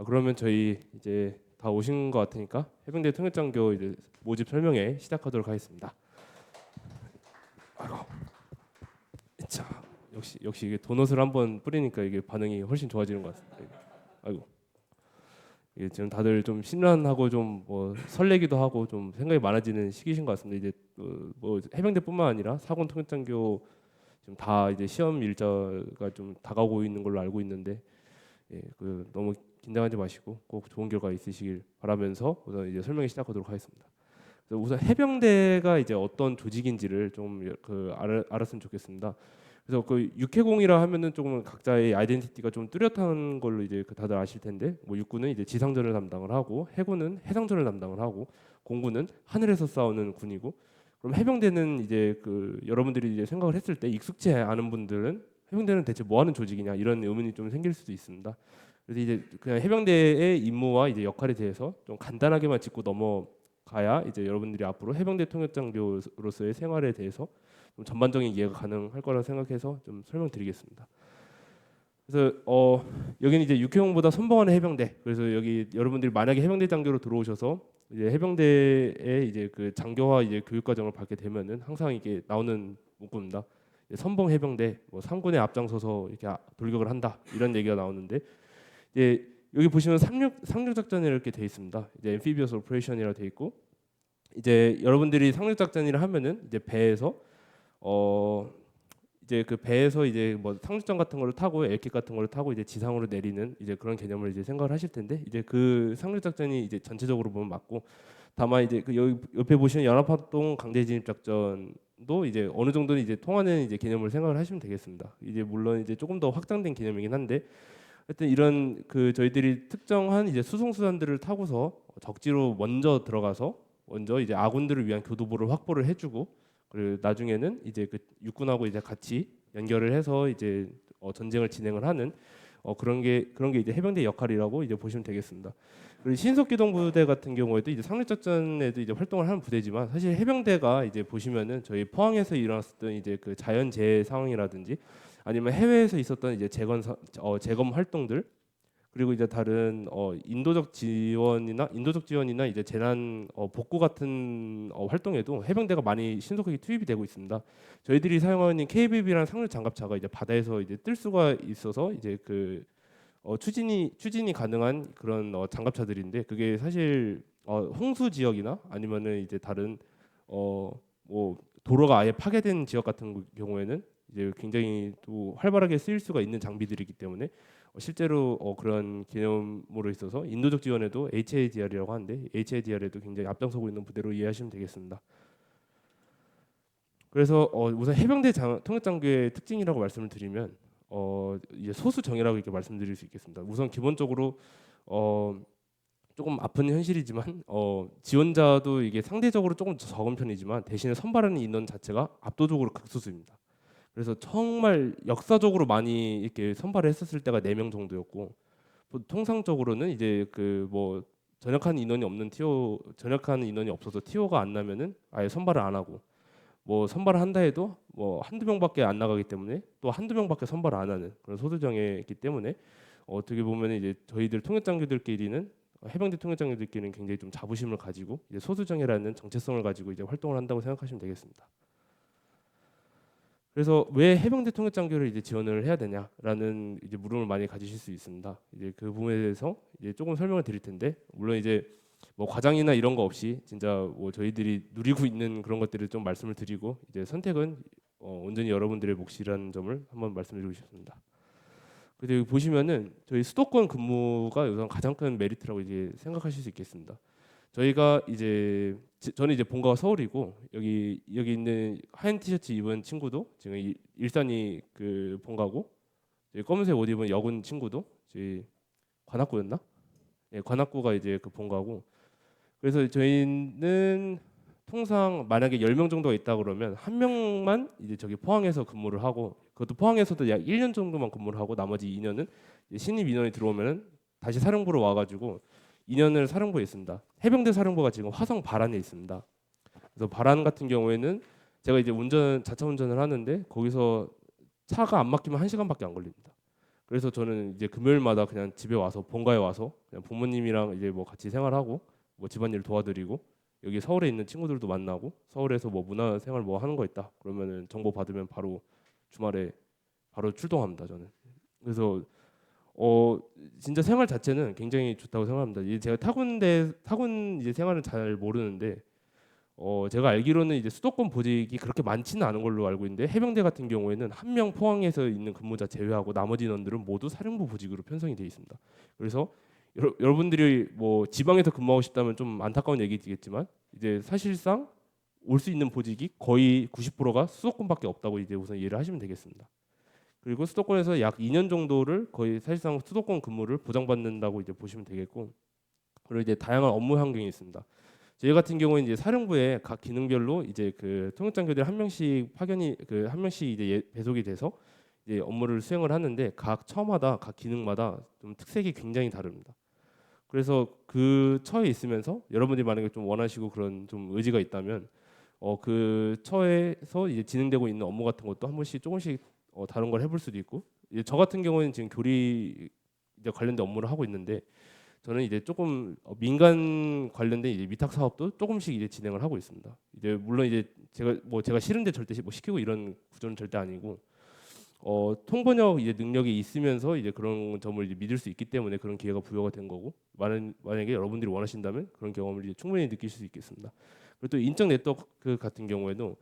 그러면 저희 이제 다 오신 것 같으니까 해병대 통역장교 이제 모집 설명회 시작하도록 하겠습니다. 아이고, 자, 역시 이게 도넛을 한번 뿌리니까 이게 반응이 훨씬 좋아지는 것 같습니다. 아이고, 이게 지금 다들 좀 심란하고 좀 뭐 설레기도 하고 좀 생각이 많아지는 시기신 것 같습니다. 이제 뭐 해병대뿐만 아니라 사군 통역장교 지금 다 이제 시험 일자가 좀 다가오고 있는 걸로 알고 있는데, 너무 긴장하지 마시고 꼭 좋은 결과 있으시길 바라면서 우선 이제 설명이 시작하도록 하겠습니다. 그래서 우선 해병대가 이제 어떤 조직인지를 좀 알았으면 좋겠습니다. 그래서 그 육해공이라 하면은 조금 각자의 아이덴티티가 좀 뚜렷한 걸로 이제 다들 아실 텐데, 뭐 육군은 이제 지상전을 담당을 하고, 해군은 해상전을 담당을 하고, 공군은 하늘에서 싸우는 군이고, 그럼 해병대는 이제 여러분들이 이제 생각을 했을 때 익숙지 않은 분들은 해병대는 대체 뭐 하는 조직이냐 이런 의문이 좀 생길 수도 있습니다. 그래서 이제 그냥 해병대의 임무와 이제 역할에 대해서 좀 간단하게만 짚고 넘어가야 이제 여러분들이 앞으로 해병대 통역장교로서의 생활에 대해서 좀 전반적인 이해가 가능할 거라 생각해서 좀 설명드리겠습니다. 그래서 여기는 이제 육해공보다 선봉하는 해병대. 그래서 여기 여러분들이 만약에 해병대 장교로 들어오셔서 이제 해병대의 이제 그 장교와 이제 교육 과정을 받게 되면은 항상 이게 나오는 문구입니다. 선봉 해병대, 뭐 3군에 앞장서서 이렇게 돌격을 한다 이런 얘기가 나오는데, 이제 여기 보시면 상륙 작전이 이렇게 돼 있습니다. 이제 Amphibious Operation이라고 돼 있고, 이제 여러분들이 상륙 작전이라 하면은 이제 배에서 이제 그 배에서 이제 뭐 상륙장 같은 거를 타고 엘킷 같은 거를 타고 이제 지상으로 내리는 이제 그런 개념을 이제 생각을 하실 텐데, 이제 그 상륙 작전이 이제 전체적으로 보면 맞고, 다만 이제 그 여기 옆에 보시는 연합합동 강제 진입 작전도 이제 어느 정도는 이제 통하는 이제 개념을 생각을 하시면 되겠습니다. 이제 물론 이제 조금 더 확장된 개념이긴 한데, 하여튼 이런 저희들이 특정한 이제 수송 수단들을 타고서 적지로 먼저 들어가서 먼저 이제 아군들을 위한 교두보를 확보를 해주고, 그리고 나중에는 이제 그 육군하고 이제 같이 연결을 해서 이제 전쟁을 진행을 하는 그런 게 이제 해병대 역할이라고 이제 보시면 되겠습니다. 그리고 신속기동 부대 같은 경우에도 이제 상륙작전에도 이제 활동을 하는 부대지만, 사실 해병대가 이제 보시면은 저희 포항에서 일어났었던 이제 그 자연재해 상황이라든지 아니면 해외에서 있었던 이제 재검 활동들, 그리고 이제 다른 인도적 지원이나 이제 재난 복구 같은 활동에도 해병대가 많이 신속하게 투입이 되고 있습니다. 저희들이 사용하는 KBB라는 상륙 장갑차가 이제 바다에서 이제 뜰 수가 있어서 이제 추진이 가능한 그런 장갑차들인데, 그게 사실 홍수 지역이나 아니면은 이제 다른 뭐 도로가 아예 파괴된 지역 같은 경우에는 이제 굉장히 또 활발하게 쓰일 수가 있는 장비들이기 때문에 실제로 그런 개념으로 있어서 인도적 지원에도 HADR이라고 하는데, HADR에도 굉장히 앞장서고 있는 부대로 이해하시면 되겠습니다. 그래서 우선 해병대 통역장교의 특징이라고 말씀을 드리면 이제 소수정예라고 이렇게 말씀드릴 수 있겠습니다. 우선 기본적으로 조금 아픈 현실이지만 지원자도 이게 상대적으로 조금 적은 편이지만, 대신에 선발하는 인원 자체가 압도적으로 극소수입니다. 그래서 정말 역사적으로 많이 이렇게 선발을 했었을 때가 4명 정도였고, 통상적으로는 이제 뭐 전역하는 인원이 없어서 티오가 안 나면은 아예 선발을 안 하고, 뭐 선발을 한다 해도 뭐 한두 명밖에 안 나가기 때문에 또 한두 명밖에 선발을 안 하는 그런 소수정예이기 때문에, 어떻게 보면 이제 저희들 통역장교들끼리는 해병대 통역장교들끼리는 굉장히 좀 자부심을 가지고 이제 소수정예라는 정체성을 가지고 이제 활동을 한다고 생각하시면 되겠습니다. 그래서 왜 해병대 통역장교를 이제 지원을 해야 되냐라는 이제 물음을 많이 가지실 수 있습니다. 이제 그 부분에 대해서 이제 조금 설명을 드릴 텐데, 물론 이제 뭐 과장이나 이런 거 없이 진짜 뭐 저희들이 누리고 있는 그런 것들을 좀 말씀을 드리고, 이제 선택은 온전히 여러분들의 몫이라는 점을 한번 말씀드리고 싶습니다. 그래서 여기 보시면은 저희 수도권 근무가 우선 가장 큰 메리트라고 이제 생각하실 수 있겠습니다. 저희가 이제 저는 이제 본가가 서울이고, 여기 있는 하얀 티셔츠 입은 친구도 지금 일산이 그 본가고, 검은색 옷 입은 여군 친구도 저희 관악구였나? 예, 관악구가 이제 그 본가고, 그래서 저희는 통상 만약에 10명 정도가 있다 그러면 한 명만 이제 저기 포항에서 근무를 하고, 그것도 포항에서도 약 1년 정도만 근무를 하고, 나머지 2년은 신입 인원이 들어오면은 다시 사령부로 와가지고 2년을 사령부에 있습니다. 해병대 사령부가 지금 화성 발안에 있습니다. 그래서 발안 같은 경우에는 제가 이제 자차 운전을 하는데, 거기서 차가 안 막히면 1시간밖에 안 걸립니다. 그래서 저는 이제 금요일마다 그냥 집에 와서 본가에 와서 그냥 부모님이랑 이제 뭐 같이 생활하고 뭐 집안일 도와드리고 여기 서울에 있는 친구들도 만나고 서울에서 뭐 문화생활 뭐 하는 거 있다 그러면은 정보 받으면 바로 주말에 바로 출동합니다 저는. 그래서 어 진짜 생활 자체는 굉장히 좋다고 생각합니다. 이제 제가 타군 이제 생활은 잘 모르는데 제가 알기로는 이제 수도권 보직이 그렇게 많지는 않은 걸로 알고 있는데 해병대 같은 경우에는 한 명 포항에서 있는 근무자 제외하고 나머지 인원들은 모두 사령부 보직으로 편성이 돼 있습니다. 그래서 여러분들이 뭐 지방에서 근무하고 싶다면 좀 안타까운 얘기겠지만 이제 사실상 올 수 있는 보직이 거의 90%가 수도권밖에 없다고 이제 우선 이해를 하시면 되겠습니다. 그리고 수도권에서 약 2년 정도를 거의 사실상 수도권 근무를 보장받는다고 이제 보시면 되겠고, 그리고 이제 다양한 업무 환경이 있습니다. 저희 같은 경우는 이제 사령부에 각 기능별로 이제 그 통역장교들 한 명씩 파견이 그 한 명씩 이제 배속이 돼서 이제 업무를 수행을 하는데 각 처마다 각 기능마다 좀 특색이 굉장히 다릅니다. 그래서 그 처에 있으면서 여러분들이 만약에 좀 원하시고 그런 좀 의지가 있다면 그 처에서 이제 진행되고 있는 업무 같은 것도 한 번씩 조금씩 다른 걸 해볼 수도 있고, 이제 저 같은 경우는 지금 교리 이제 관련된 업무를 하고 있는데 저는 이제 조금 민간 관련된 이제 위탁 사업도 조금씩 이제 진행을 하고 있습니다. 이제 물론 이제 제가 싫은데 절대 뭐 시키고 이런 구조는 절대 아니고 통번역 이제 능력이 있으면서 이제 그런 점을 이제 믿을 수 있기 때문에 그런 기회가 부여가 된 거고, 만약에 여러분들이 원하신다면 그런 경험을 이제 충분히 느끼실 수 있겠습니다. 그리고 또 인적 네트워크 같은 경우에도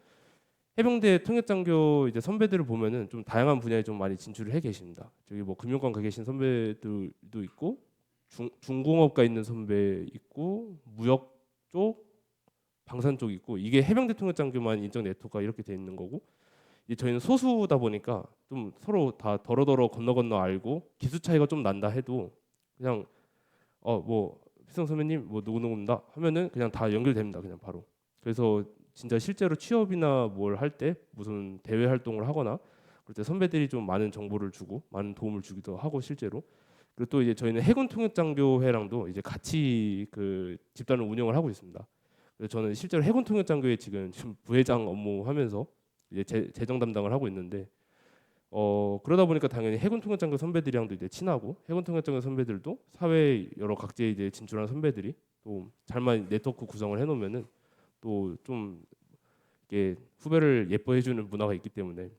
해병대 통역장교 이제 선배들을 보면은 좀 다양한 분야에 좀 많이 진출을 해 계십니다. 저기 뭐 금융권 가 계신 선배들도 있고 중공업가 있는 선배 있고 무역 쪽, 방산 쪽 있고, 이게 해병대 통역장교만 인적 네트워크가 이렇게 돼 있는 거고, 이제 저희는 소수다 보니까 좀 서로 다 더러더러 건너 알고 기수 차이가 좀 난다 해도 그냥 뭐 필성 선배님 뭐 누구누구입니다 하면은 그냥 다 연결됩니다 그냥 바로. 그래서 진짜 실제로 취업이나 뭘 할 때 무슨 대외 활동을 하거나 그럴 때 선배들이 좀 많은 정보를 주고 많은 도움을 주기도 하고 실제로. 그리고 또 이제 저희는 해군 통역장교회랑도 이제 같이 그 집단을 운영을 하고 있습니다. 그래서 저는 실제로 해군 통역장교회 지금 부회장 업무하면서 이제 재정 담당을 하고 있는데 그러다 보니까 당연히 해군 통역장교 선배들이랑도 이제 친하고, 해군 통역장교 선배들도 사회 여러 각지에 이제 진출한 선배들이 또 잘만 네트워크 구성을 해놓으면은 또 좀 이게 후배를 예뻐해주는 문화가 있기 때문에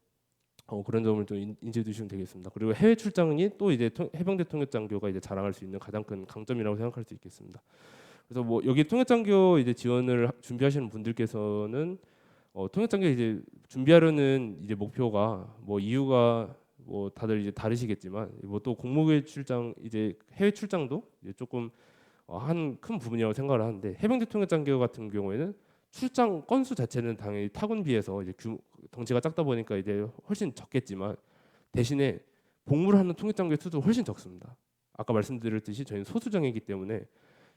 그런 점을 좀 인지해 두시면 되겠습니다. 그리고 해외 출장이 또 이제 해병대 통역장교가 이제 자랑할 수 있는 가장 큰 강점이라고 생각할 수 있겠습니다. 그래서 뭐 여기 통역장교 이제 지원을 준비하시는 분들께서는 통역장교 이제 준비하려는 이제 목표가 뭐 이유가 뭐 다들 이제 다르시겠지만 뭐 또 공무회 출장 이제 해외 출장도 이제 조금 한 큰 부분이라고 생각을 하는데, 해병대 통역장교 같은 경우에는 출장 건수 자체는 당연히 타군 비해서 이제 덩치가 작다 보니까 이제 훨씬 적겠지만 대신에 복무를 하는 통역장교의 수도 훨씬 적습니다. 아까 말씀드렸듯이 저희는 소수정이기 때문에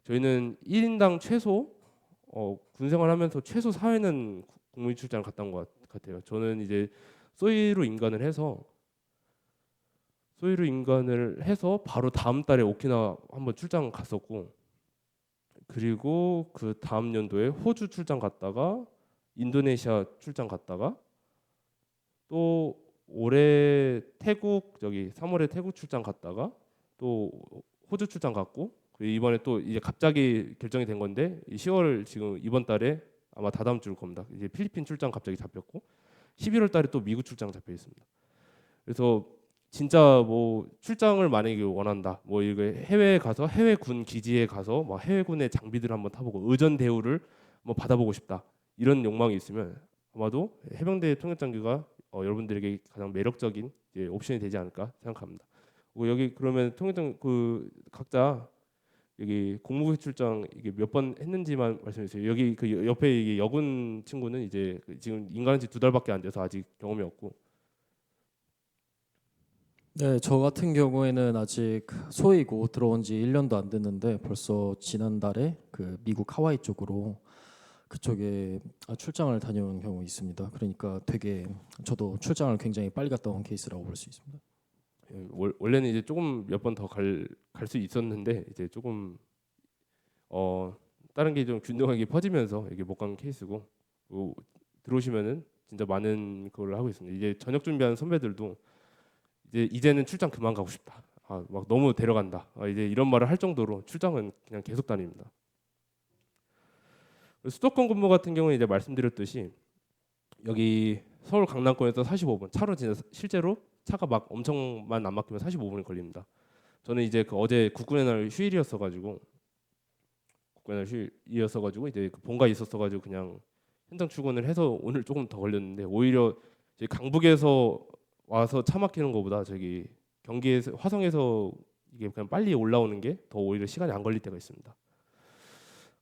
저희는 1인당 최소 군생활하면서 최소 4회는 국무위 출장을 갔다 온 것 같아요. 저는 이제 소위로 인간을 해서 바로 다음 달에 오키나와 한번 출장 갔었고, 그리고 그 다음 연도에 호주 출장 갔다가 인도네시아 출장 갔다가 또 올해 태국 저기 3월에 태국 출장 갔다가 또 호주 출장 갔고, 그리고 이번에 또 이제 갑자기 결정이 된 건데 10월 지금 이번 달에 아마 다다음 주일 겁니다. 이제 필리핀 출장 갑자기 잡혔고 11월 달에 또 미국 출장 잡혀 있습니다. 그래서 진짜 뭐 출장을 만약에 원한다, 뭐 이거 해외에 가서 해외 군 기지에 가서 막 해외군의 장비들을 한번 타보고 의전 대우를 뭐 받아보고 싶다 이런 욕망이 있으면 아마도 해병대 통역장교가 여러분들에게 가장 매력적인 이제 옵션이 되지 않을까 생각합니다. 여기 그러면 통역장 그 각자 여기 공무회 출장 이게 몇 번 했는지만 말씀해 주세요. 여기 그 옆에 이게 여군 친구는 이제 지금 인간한 지 2달밖에 안 돼서 아직 경험이 없고. 네, 저 같은 경우에는 아직 소이고 들어온 지 1년도 안 됐는데 벌써 지난달에 그 미국 하와이 쪽으로 그쪽에 출장을 다녀온 경우 있습니다. 그러니까 되게 저도 출장을 굉장히 빨리 갔다 온 케이스라고 볼 수 있습니다. 원래는 이제 조금 몇 번 더 갈 수 있었는데 이제 조금 다른 게 좀 균등하게 퍼지면서 이게 못 간 케이스고, 들어오시면은 진짜 많은 걸 하고 있습니다. 이제 저녁 준비하는 선배들도 이제는 출장 그만 가고 싶다. 막 너무 데려간다. 이제 이런 말을 할 정도로 출장은 그냥 계속 다닙니다. 수도권 근무 같은 경우는 이제 말씀드렸듯이 여기 서울 강남권에서 45분 차로 실제로 차가 막 엄청만 안 막히면 45분이 걸립니다. 저는 이제 그 어제 국군의 날 휴일이었어가지고 이제 그 본가 있었어가지고 그냥 현장 출근을 해서 오늘 조금 더 걸렸는데 오히려 저희 강북에서 와서 차 막히는 것보다 저기 경기에서 화성에서 이게 그냥 빨리 올라오는 게 더 오히려 시간이 안 걸릴 때가 있습니다.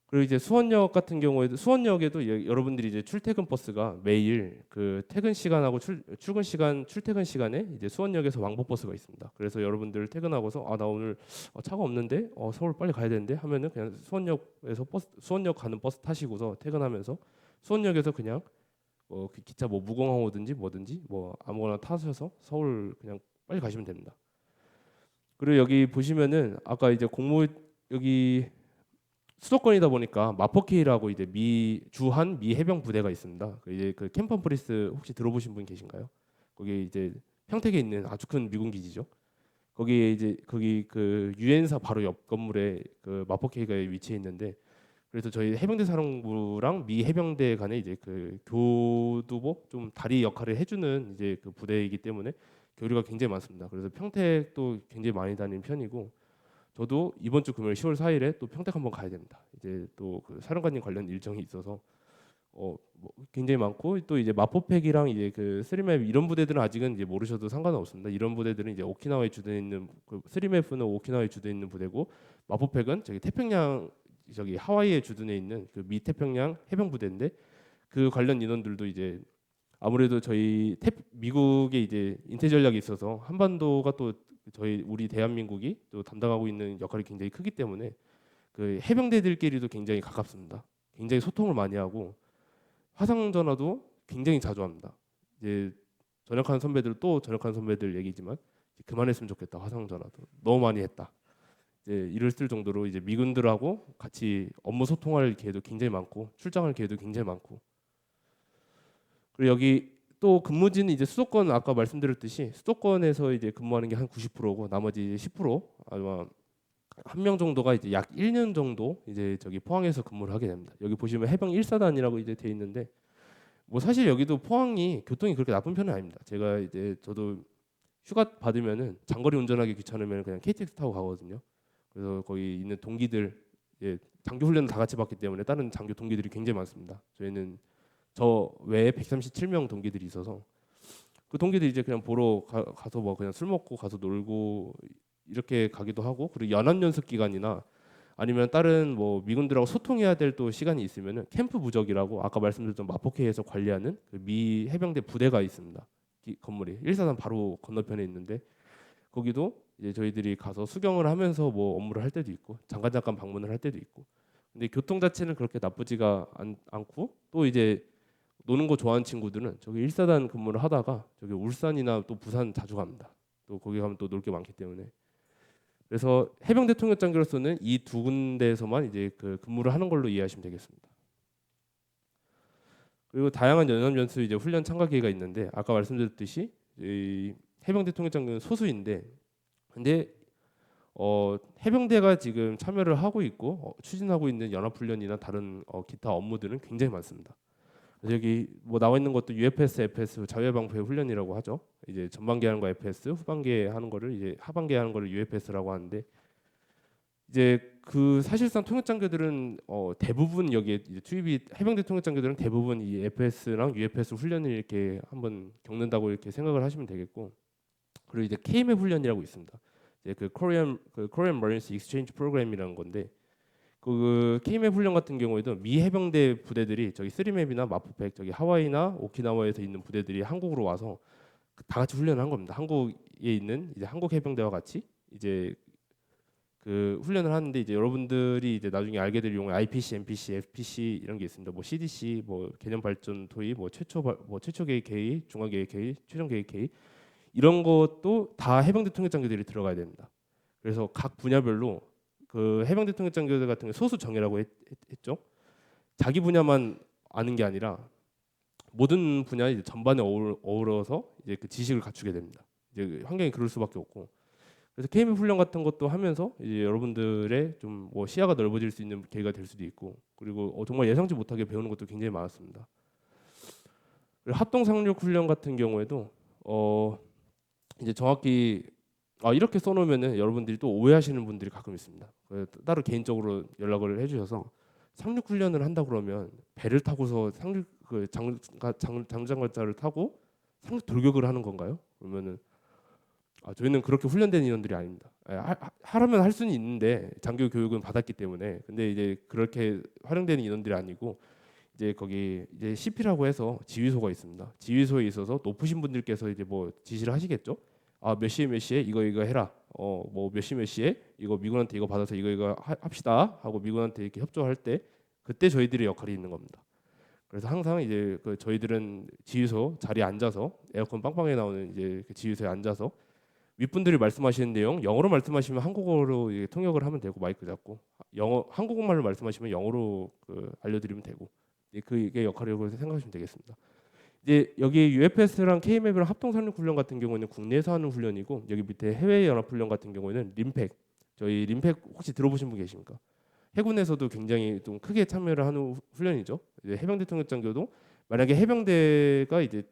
그리고 이제 수원역 같은 경우에도 수원역에도 여러분들이 이제 출퇴근 버스가 매일 그 퇴근 시간하고 출근 시간 출퇴근 시간에 이제 수원역에서 왕복 버스가 있습니다. 그래서 여러분들 퇴근하고서 나 오늘 차가 없는데 서울 빨리 가야 되는데 하면은 그냥 수원역 가는 버스 타시고서 퇴근하면서 수원역에서 그냥 그 기차 뭐 무공항 뭐든지 뭐 아무거나 타셔서 서울 그냥 빨리 가시면 됩니다. 그리고 여기 보시면은 아까 이제 여기 수도권이다 보니까 마포케이라고 이제 주한 미 해병 부대가 있습니다. 이제 그 캠프 프리스 혹시 들어보신 분 계신가요? 거기 이제 평택에 있는 아주 큰 미군 기지죠. 거기 그 유엔사 바로 옆 건물에 그 마포케이가 위치해 있는데 그래서 저희 해병대 사령부랑 미 해병대 간에 이제 그 교두보 좀 다리 역할을 해주는 이제 그 부대이기 때문에 교류가 굉장히 많습니다. 그래서 평택도 굉장히 많이 다니는 편이고. 저도 이번 주 금요일 10월 4일에 또 평택 한번 가야 됩니다. 이제 또 그 사령관님 관련 일정이 있어서 뭐 굉장히 많고 또 이제 마포팩이랑 이제 그 쓰리맵 이런 부대들은 아직은 이제 모르셔도 상관은 없습니다. 이런 부대들은 이제 오키나와에 주둔해 있는 그 쓰리맵은 오키나와에 주둔해 있는 부대고 마포팩은 저기 태평양 저기 하와이에 주둔해 있는 그 미태평양 해병 부대인데 그 관련 인원들도 이제 아무래도 저희 미국의 이제 인태 전략이 있어서 한반도가 또 우리 대한민국이 또 담당하고 있는 역할이 굉장히 크기 때문에 그 해병대들끼리도 굉장히 가깝습니다. 굉장히 소통을 많이 하고 화상 전화도 굉장히 자주 합니다. 이제 전역하는 선배들 얘기지만 그만했으면 좋겠다. 화상 전화도 너무 많이 했다. 이제 이럴 정도로 이제 미군들하고 같이 업무 소통할 기회도 굉장히 많고 출장할 기회도 굉장히 많고 그리고 여기 또 근무지는 이제 수도권 아까 말씀드렸듯이 수도권에서 이제 근무하는 게 한 90%고 나머지 10% 아마 한 명 정도가 이제 약 1년 정도 이제 저기 포항에서 근무를 하게 됩니다. 여기 보시면 해병 1사단이라고 이제 돼 있는데 뭐 사실 여기도 포항이 교통이 그렇게 나쁜 편은 아닙니다. 저도 휴가 받으면은 장거리 운전하기 귀찮으면 그냥 KTX 타고 가거든요. 그래서 거기 있는 동기들 장교 훈련을 다 같이 받기 때문에 다른 장교 동기들이 굉장히 많습니다. 저희는 저 외에 137명 동기들이 있어서 그 동기들이 이제 그냥 보러 가서 뭐 그냥 술 먹고 가서 놀고 이렇게 가기도 하고 그리고 연합 연습 기간이나 아니면 다른 뭐 미군들하고 소통해야 될 또 시간이 있으면은 캠프 부적이라고 아까 말씀드렸던 마포케이에서 관리하는 그 미 해병대 부대가 있습니다. 건물이 1사단 바로 건너편에 있는데 거기도 이제 저희들이 가서 수경을 하면서 뭐 업무를 할 때도 있고 잠깐 방문을 할 때도 있고 근데 교통 자체는 그렇게 나쁘지가 않고 또 이제 노는 거 좋아하는 친구들은 저기 1사단 근무를 하다가 저기 울산이나 또 부산 자주 갑니다. 또 거기 가면 또 놀 게 많기 때문에 그래서 해병대 통역장교로서는 이 두 군데에서만 이제 그 근무를 하는 걸로 이해하시면 되겠습니다. 그리고 다양한 연합연수 이제 훈련 참가 기회가 있는데 아까 말씀드렸듯이 이 해병대 통역장교는 소수인데 근데 해병대가 지금 참여를 하고 있고 추진하고 있는 연합훈련이나 다른 기타 업무들은 굉장히 많습니다. 그래서 여기 뭐 나와 있는 것도 UFS, FS 자유해방부의 훈련이라고 하죠. 이제 전반기에 하는 거 FS, 후반기에 하는 거를 이제 하반기에 하는 거를 UFS라고 하는데 이제 그 사실상 통역장교들은 대부분 여기에 이제 투입이 해병대 통역장교들은 대부분 이 FS랑 UFS 훈련을 이렇게 한번 겪는다고 이렇게 생각을 하시면 되겠고 그리고 이제 KMF 훈련이라고 있습니다. 이제 그 Korean Marines Exchange Program이라는 건데 그 KMF 훈련 같은 경우에도 미 해병대 부대들이 저기 쓰리맵이나 마포팩 저기 하와이나 오키나와에서 있는 부대들이 한국으로 와서 다 같이 훈련을 한 겁니다. 한국에 있는 이제 한국 해병대와 같이 이제 그 훈련을 하는데 이제 여러분들이 이제 나중에 알게 될 용어 IPC, MPC, FPC 이런 게 있습니다. 뭐 CDC, 뭐 개념 발전 토의, 뭐 최초 계획 개의, 중간 계획 개의, 최종 계획 개의 이런 것도 다 해병대 통역장교들이 들어가야 됩니다. 그래서 각 분야별로 그 해병대 통역장교들 같은 경우 소수 정예라고 했죠. 자기 분야만 아는 게 아니라 모든 분야에 이제 전반에 어우러서 이제 그 지식을 갖추게 됩니다. 이제 환경이 그럴 수밖에 없고. 그래서 KMF 훈련 같은 것도 하면서 이제 여러분들의 좀 뭐 시야가 넓어질 수 있는 계기가 될 수도 있고, 그리고 정말 예상치 못하게 배우는 것도 굉장히 많았습니다. 그리고 합동 상륙 훈련 같은 경우에도 이제 정확히 이렇게 써놓으면은 여러분들이 또 오해하시는 분들이 가끔 있습니다. 따로 개인적으로 연락을 해주셔서 상륙 훈련을 한다 그러면 배를 타고서 상륙 그 장장관자를 타고 상륙 돌격을 하는 건가요? 그러면은 저희는 그렇게 훈련된 인원들이 아닙니다. 하려면 할 수는 있는데 장교 교육은 받았기 때문에, 근데 이제 그렇게 활용되는 인원들이 아니고 이제 거기 이제 CP라고 해서 지휘소가 있습니다. 지휘소에 있어서 높으신 분들께서 이제 뭐 지시를 하시겠죠. 몇 시에 몇 시에 이거 해라. 뭐 몇 시 몇 시에 이거 미군한테 이거 받아서 이거 합시다 하고 미군한테 이렇게 협조할 때 그때 저희들의 역할이 있는 겁니다. 그래서 항상 이제 저희들은 지휘소 자리에 앉아서 에어컨 빵빵하게 나오는 이제 그 지휘소에 앉아서 윗분들이 말씀하시는 내용 영어로 말씀하시면 한국어로 이제 통역을 하면 되고, 마이크 잡고 한국말로 말씀하시면 영어로 알려드리면 되고, 그게 역할이라고 생각하시면 되겠습니다. 이제 여기 UFS랑 KMF랑 합동 상륙 훈련 같은 경우는 국내에서 하는 훈련이고, 여기 밑에 해외 연합 훈련 같은 경우에는 림팩, 저희 림팩 혹시 들어보신 분 계십니까? 해군에서도 굉장히 좀 크게 참여를 하는 훈련이죠. 이제 해병대 통역장교도 만약에 해병대가 이제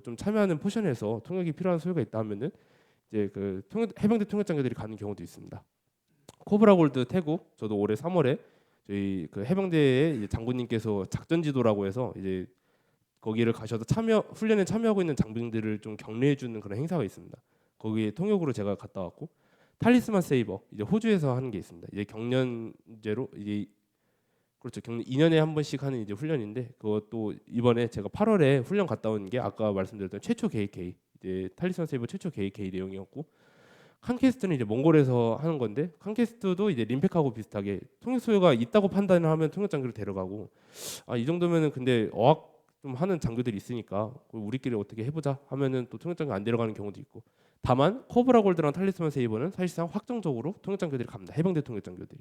좀 참여하는 포션에서 통역이 필요한 소요가 있다 하면은 이제 해병대 통역장교들이 가는 경우도 있습니다. 코브라 골드 태국, 저도 올해 3월에 저희 해병대의 이제 장군님께서 작전 지도라고 해서 이제 거기를 가셔서 훈련에 참여하고 있는 장병들을 좀 격려해 주는 그런 행사가 있습니다. 거기에 통역으로 제가 갔다 왔고, 탈리스만 세이버 이제 호주에서 하는 게 있습니다. 이제 경련제로 이제 그렇죠. 2년에 한 번씩 하는 이제 훈련인데, 그것도 이번에 제가 8월에 훈련 갔다 온 게 아까 말씀드렸던 최초 KK, 이제 탈리스만 세이버 최초 KK 내용이었고, 칸캐스트는 이제 몽골에서 하는 건데, 칸캐스트도 이제 림팩하고 비슷하게 통역 소요가 있다고 판단을 하면 통역 장교를 데려가고, 이 정도면은 근데 어학 좀 하는 장교들이 있으니까 우리끼리 어떻게 해보자 하면은 또 통역 장교 안 데려가는 경우도 있고. 다만 코브라 골드랑 탈리스만 세이버는 사실상 확정적으로 통역 장교들이 갑니다. 해병대 통역 장교들이.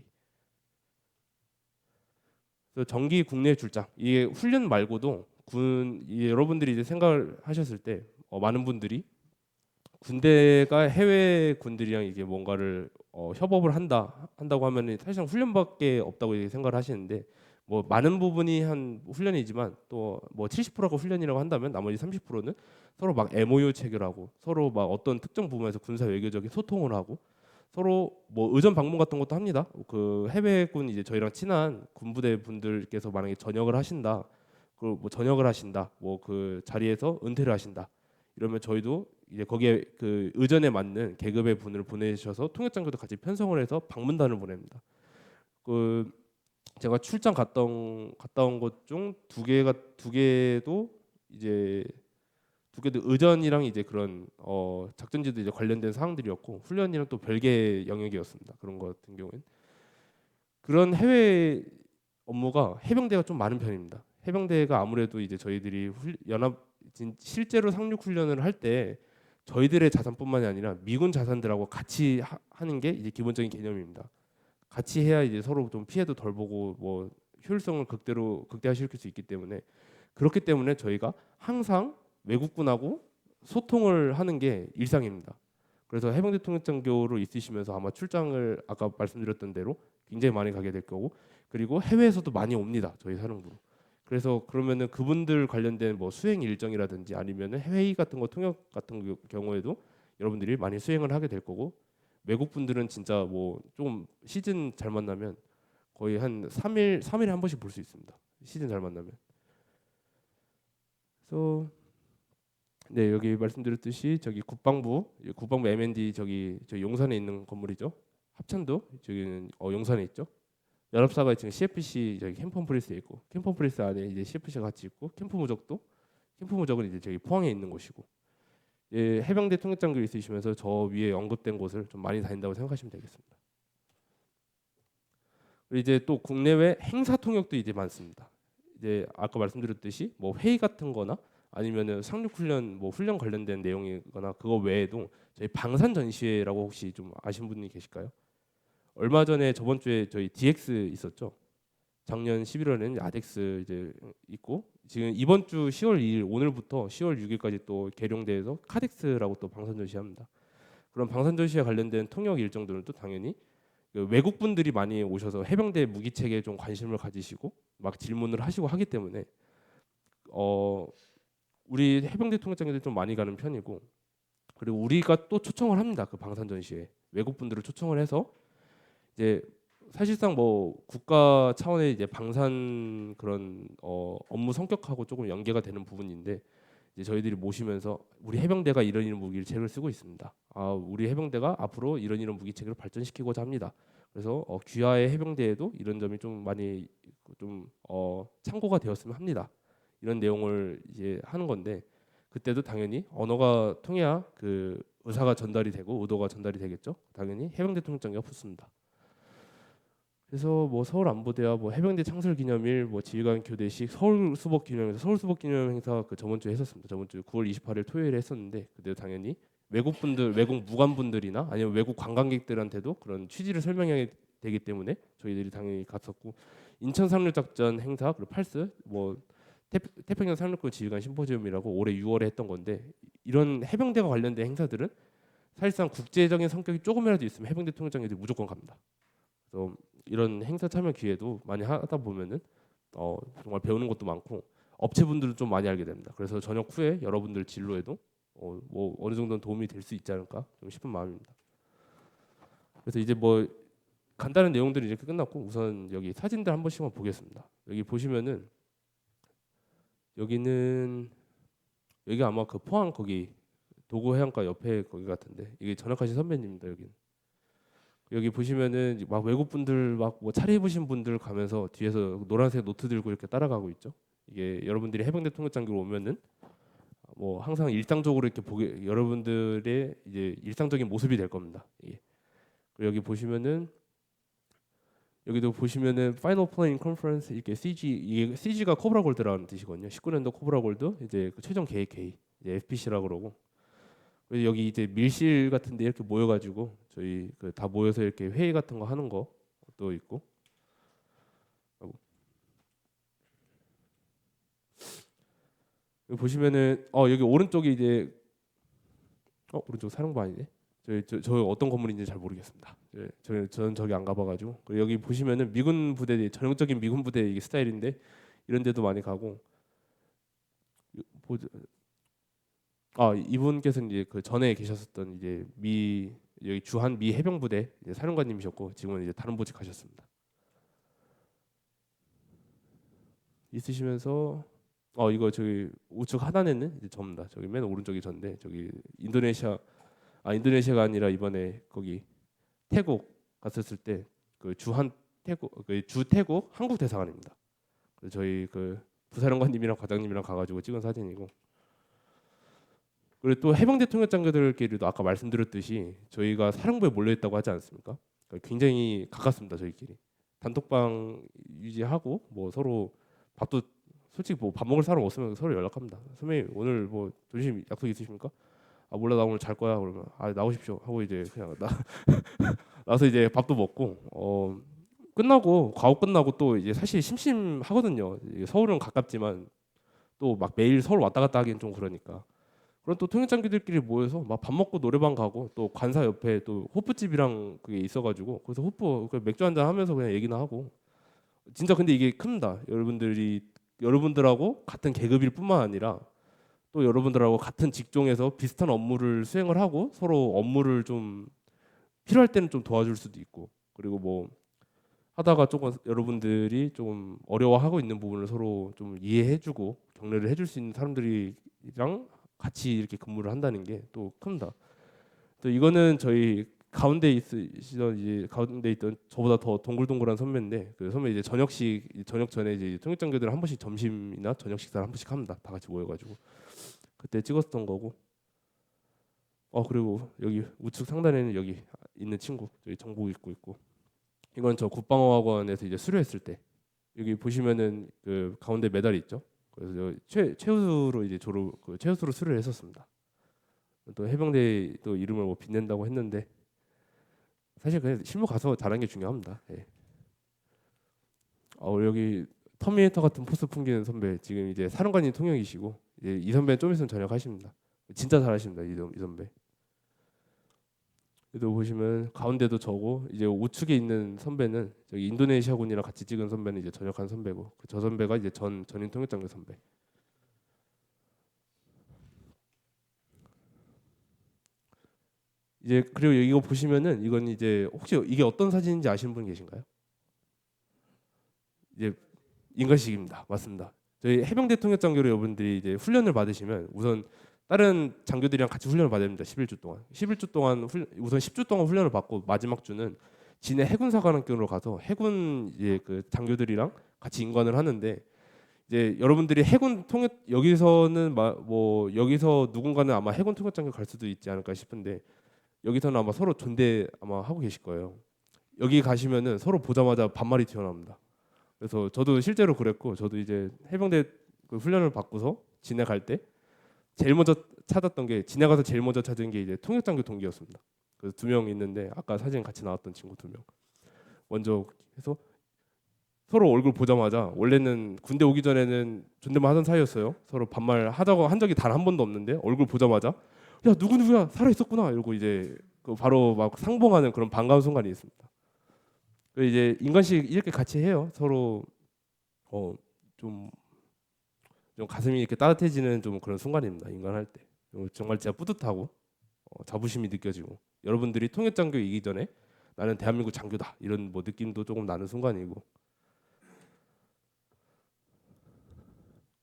그래서 정기 국내 출장, 이게 훈련 말고도 여러분들이 이제 생각을 하셨을 때 많은 분들이 군대가 해외 군들이랑 이게 뭔가를 협업을 한다고 하면은 사실상 훈련밖에 없다고 이렇게 생각을 하시는데, 뭐 많은 부분이 한 훈련이지만 또 뭐 70%가 훈련이라고 한다면 나머지 30%는 서로 막 MOU 체결하고, 서로 막 어떤 특정 부분에서 군사 외교적인 소통을 하고, 서로 뭐 의전 방문 같은 것도 합니다. 해외군 이제 저희랑 친한 군부대 분들께서 만약에 전역을 하신다, 뭐 전역을 하신다, 뭐 그 자리에서 은퇴를 하신다, 이러면 저희도 이제 거기에 의전에 맞는 계급의 분을 보내셔서 통역장교도 같이 편성을 해서 방문단을 보냅니다. 제가 출장 갔다 온 것 중 두 개도 이제 의전이랑 이제 그런 작전지도 이제 관련된 사항들이었고, 훈련이랑 또 별개 영역이었습니다. 그런 것 같은 경우는 그런 해외 업무가 해병대가 좀 많은 편입니다. 해병대가 아무래도 이제 저희들이 실제로 상륙 훈련을 할 때 저희들의 자산뿐만이 아니라 미군 자산들하고 같이 하는 게 이제 기본적인 개념입니다. 같이 해야 이제 서로 좀 피해도 덜 보고 뭐 효율성을 극대화시킬 수 있기 때문에, 그렇기 때문에 저희가 항상 외국군하고 소통을 하는 게 일상입니다. 그래서 해병대 통역장교로 있으시면서 아마 출장을 아까 말씀드렸던 대로 굉장히 많이 가게 될 거고, 그리고 해외에서도 많이 옵니다. 저희 사령부로. 그래서 그러면은 그분들 관련된 뭐 수행 일정이라든지 아니면은 회의 같은 거, 통역 같은 경우에도 여러분들이 많이 수행을 하게 될 거고, 외국 분들은 진짜 뭐 좀 시즌 잘 만나면 거의 한 3일에 한 번씩 볼 수 있습니다. 시즌 잘 만나면. 그래서 네, 여기 말씀드렸듯이 저기 국방부 M&D 저기 용산에 있는 건물이죠. 합천도 저기는 용산에 있죠. 연합사가 지금 CFC 저기 캠퍼프리스에 있고, 캠퍼프리스 안에 이제 CFC가 같이 있고, 캠프 무적은 이제 저기 포항에 있는 곳이고, 해병대 통역장교 있으시면서 저 위에 언급된 곳을 좀 많이 다닌다고 생각하시면 되겠습니다. 그리고 이제 또 국내외 행사 통역도 이제 많습니다. 이제 아까 말씀드렸듯이 뭐 회의 같은거나 아니면은 상륙훈련 뭐 훈련 관련된 내용이거나, 그거 외에도 저희 방산 전시회라고 혹시 좀 아시는 분이 계실까요? 얼마 전에 저번 주에 저희 DX 있었죠. 작년 11월에는 아덱스 이제 있고, 지금 이번 주 10월 2일 오늘부터 10월 6일까지 또 계룡대에서 카덱스라고 또 방산 전시합니다. 그런 방산 전시에 관련된 통역 일정들은 또 당연히 그 외국 분들이 많이 오셔서 해병대 무기체계에 좀 관심을 가지시고 막 질문을 하시고 하기 때문에 우리 해병대 통역장교들이 좀 많이 가는 편이고, 그리고 우리가 또 초청을 합니다. 그 방산 전시에 외국 분들을 초청을 해서 이제 사실상 뭐 국가 차원의 이제 방산 그런 업무 성격하고 조금 연계가 되는 부분인데, 이제 저희들이 모시면서 우리 해병대가 이런 무기체를 쓰고 있습니다. 우리 해병대가 앞으로 이런 무기체계를 발전시키고자 합니다. 그래서 귀하의 해병대에도 이런 점이 좀 많이 좀 참고가 되었으면 합니다. 이런 내용을 이제 하는 건데, 그때도 당연히 언어가 통해야 그 의사가 전달이 되고 의도가 전달이 되겠죠. 당연히 해병대 통역장교가 붙습니다. 그래서 뭐 서울 안보대와 뭐 해병대 창설기념일, 뭐 지휘관 교대식, 서울 수복 기념 행사 그 저번 주에 했었습니다. 저번 주 9월 28일 토요일에 했었는데, 그때 당연히 외국 무관분들이나 아니면 외국 관광객들한테도 그런 취지를 설명해야 되기 때문에 저희들이 당연히 갔었고, 인천 상륙작전 행사 그리고 팔스 뭐 태평양 상륙군 지휘관 심포지움이라고 올해 6월에 했던 건데, 이런 해병대가 관련된 행사들은 사실상 국제적인 성격이 조금이라도 있으면 해병대 통역장교들이 무조건 갑니다. 그래서 이런 행사 참여 기회도 많이 하다 보면은 정말 배우는 것도 많고 업체분들도 좀 많이 알게 됩니다. 그래서 저녁 후에 여러분들 진로에도 뭐 어느 정도는 도움이 될 수 있지 않을까 좀 싶은 마음입니다. 그래서 이제 뭐 간단한 내용들이 이렇게 끝났고, 우선 여기 사진들 한 번씩만 보겠습니다. 여기 보시면은 여기 아마 그 포항 거기 도구 해안가 옆에 거기 같은데, 이게 전역하신 선배님입니다. 여기 보시면은 막 외국 분들 막 뭐 차려입으신 분들 가면서 뒤에서 노란색 노트 들고 이렇게 따라가고 있죠. 이게 여러분들이 해병대 통역장교로 오면은 뭐 항상 일상적으로 이렇게 보게 여러분들의 이제 일상적인 모습이 될 겁니다. 예. 그리고 여기도 보시면은 파이널 플레인 컨퍼런스 이렇게 이게 CG가 코브라 골드라는 뜻이거든요. 19년도 코브라 골드 이제 그 최종 계획 회의 이제 FPC라고 그러고, 그래서 여기 이제 밀실 같은데 이렇게 모여가지고 저희 그 다 모여서 이렇게 회의 같은 거 하는 것도 있고. 아이고. 여기 보시면은 여기 오른쪽이 이제 오른쪽 사령부 아니네. 저 어떤 건물인지 잘 모르겠습니다. 저는 저기 안 가봐가지고. 그리고 여기 보시면은 미군 부대 전형적인 미군 부대 이게 스타일인데 이런 데도 많이 가고. 이분께서는 이제 그 전에 계셨었던 이제 여기 주한 미 해병부대 이제 사령관님이셨고, 지금은 이제 다른 보직 하셨습니다. 있으시면서 이거 저기 우측 하단에는 이제 접니다. 저기 맨 오른쪽이 전데, 저기 인도네시아가 아니라 이번에 거기 태국 갔었을 때 그 주태국 한국 대사관입니다. 그래서 저희 그 부사령관님이랑 과장님이랑 가가지고 찍은 사진이고. 그리고 또 해병대 통역장교들끼리도 아까 말씀드렸듯이 저희가 사령부에 몰려있다고 하지 않습니까? 그러니까 굉장히 가깝습니다. 저희끼리 단톡방 유지하고 뭐 서로 밥도 솔직히 뭐 밥 먹을 사람 없으면 서로 연락합니다. 선배님 오늘 뭐 조심 약속 있으십니까? 몰라 나 오늘 잘 거야. 그러면 나오십시오 하고 이제 그냥 나서 이제 밥도 먹고 과업 끝나고 또 이제 사실 심심하거든요. 서울은 가깝지만 또 막 매일 서울 왔다 갔다 하기엔 좀 그러니까. 그럼 또 통역장교들끼리 모여서 막 밥 먹고 노래방 가고, 또 관사 옆에 또 호프집이랑 그게 있어가지고 거기서 맥주 한잔 하면서 그냥 얘기나 하고. 진짜 근데 이게 큽니다. 여러분들하고 같은 계급일 뿐만 아니라 또 여러분들하고 같은 직종에서 비슷한 업무를 수행을 하고 서로 업무를 좀 필요할 때는 좀 도와줄 수도 있고, 그리고 뭐 하다가 조금 여러분들이 좀 어려워하고 있는 부분을 서로 좀 이해해주고 격려를 해줄 수 있는 사람들이랑 같이 이렇게 근무를 한다는 게 또 큽니다. 또 이거는 저희 가운데 있던 저보다 더 동글동글한 선배인데, 그 선배 이제 저녁 전에 이제 통역장교들 한 번씩 점심이나 저녁 식사를 한 번씩 합니다. 다 같이 모여가지고 그때 찍었던 거고. 그리고 여기 우측 상단에는 여기 있는 친구 저희 정복 입고 있고, 이건 저 국방어학원에서 이제 수료했을 때 여기 보시면은 그 가운데 메달이 있죠. 그래서 최우수로 이제 최우수로 수료를 했었습니다. 또 해병대 또 이름을 뭐 빛낸다고 했는데 사실 그냥 실무 가서 잘하는 게 중요합니다. 예. 여기 터미네이터 같은 포스 풍기는 선배 지금 이제 사령관님 통역이시고 이제 이 선배는 좀 있으면 전역하십니다. 진짜 잘하십니다. 이 선배. 그래도 보시면 가운데도 저고 이제 우측에 있는 선배는 저기 인도네시아군이랑 같이 찍은 선배는 이제 전역한 선배고 저 선배가 이제 전임 통역장교 선배. 이제 그리고 이거 보시면은 이건 이제 혹시 이게 어떤 사진인지 아시는 분 계신가요? 이제 인간식입니다. 맞습니다. 저희 해병대 통역장교로 여러분들이 이제 훈련을 받으시면 우선 다른 장교들이랑 같이 훈련을 받아야 됩니다. 11주 동안. 11주 동안 우선 10주 동안 훈련을 받고 마지막 주는 진해 해군사관학교로 가서 해군 이제 그 장교들이랑 같이 인관을 하는데 이제 여러분들이 해군 통역 여기서는 뭐 여기서 누군가는 아마 해군 통역장교 갈 수도 있지 않을까 싶은데 여기서는 아마 서로 존대 아마 하고 계실 거예요. 여기 가시면은 서로 보자마자 반말이 튀어나옵니다. 그래서 저도 실제로 그랬고 저도 이제 해병대 그 훈련을 받고서 진해 갈 때 제일 먼저 찾았던 게 진해 가서 제일 먼저 찾은 게 이제 통역장교 동기였습니다. 그래서 2명 있는데 아까 사진 같이 나왔던 친구 2명 먼저 해서 서로 얼굴 보자마자 원래는 군대 오기 전에는 존댓말 하던 사이였어요. 서로 반말 하자고 한 적이 단 한 번도 없는데 얼굴 보자마자 야 누구야 살아 있었구나 이러고 이제 그 바로 막 상봉하는 그런 반가운 순간이 있습니다. 그 이제 인간식 이렇게 같이 해요. 서로 좀 가슴이 이렇게 따뜻해지는 좀 그런 순간입니다. 인간할 때 정말 진짜 뿌듯하고 자부심이 느껴지고 여러분들이 통역장교이기 전에 나는 대한민국 장교다 이런 뭐 느낌도 조금 나는 순간이고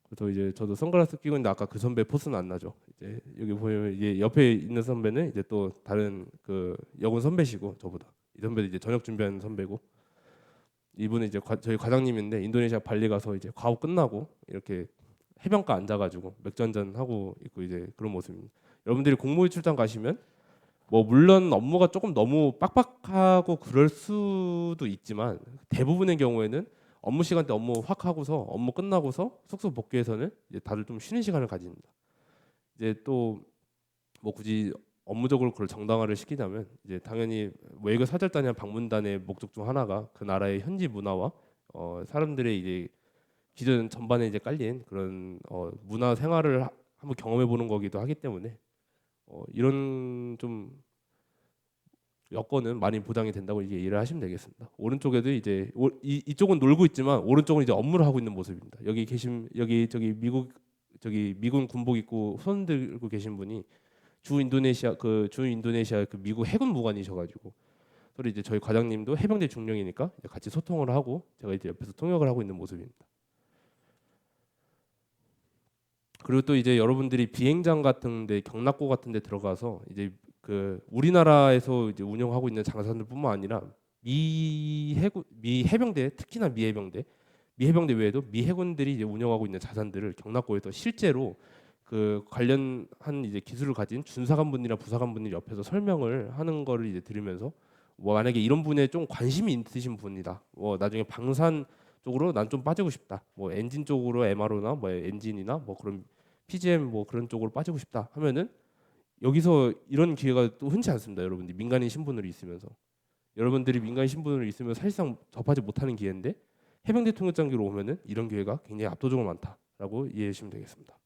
그래서 이제 저도 선글라스 끼고 있는데 아까 그 선배 포스는 안 나죠. 이제 여기 보면 이제 옆에 있는 선배는 이제 또 다른 그 여군 선배시고 저보다 이 선배도 이제 전역 준비하는 선배고 이분은 이제 저희 과장님인데 인도네시아 발리 가서 이제 과업 끝나고 이렇게 해변가 앉아가지고 맥주 한잔 하고 있고 이제 그런 모습입니다. 여러분들이 공모의 출장 가시면 뭐 물론 업무가 조금 너무 빡빡하고 그럴 수도 있지만 대부분의 경우에는 업무 시간 때 업무 확 하고서 업무 끝나고서 숙소 복귀해서는 이제 다들 좀 쉬는 시간을 가집니다. 이제 또 뭐 굳이 업무적으로 그걸 정당화를 시키자면 이제 당연히 외교 사절단이나 방문단의 목적 중 하나가 그 나라의 현지 문화와 사람들의 이제 기존 전반에 이제 깔린 그런 문화 생활을 한번 경험해 보는 거기도 하기 때문에 이런 좀 여건은 많이 보장이 된다고 이제 이해를 하시면 되겠습니다. 오른쪽에도 이제 이쪽은 놀고 있지만 오른쪽은 이제 업무를 하고 있는 모습입니다. 여기 저기 미군 군복 입고 손 들고 계신 분이 주 인도네시아 그 미국 해군 무관이셔가지고 서로 이제 저희 과장님도 해병대 중령이니까 이제 같이 소통을 하고 제가 이제 옆에서 통역을 하고 있는 모습입니다. 그리고 또 이제 여러분들이 비행장 같은데 경납고 같은데 들어가서 이제 그 우리나라에서 이제 운영하고 있는 장사들뿐만 아니라 미 해병대 특히나 미 해병대 외에도 미 해군들이 이제 운영하고 있는 자산들을 경납고에서 실제로 그 관련한 이제 기술을 가진 준사관분이나 부사관분이 옆에서 설명을 하는 거를 이제 들으면서 뭐 만약에 이런 분에 좀 관심이 있으신 분이다. 뭐 나중에 방산 쪽으로 난 좀 빠지고 싶다. 뭐 엔진 쪽으로 MRO나 뭐 엔진이나 뭐 그런 PGM 뭐 그런 쪽으로 빠지고 싶다 하면은 여기서 이런 기회가 또 흔치 않습니다. 여러분들이 민간인 신분으로 있으면서 여러분들이 민간인 신분으로 있으면 사실상 접하지 못하는 기회인데 해병대 통역장교로 오면은 이런 기회가 굉장히 압도적으로 많다라고 이해해 주시면 되겠습니다.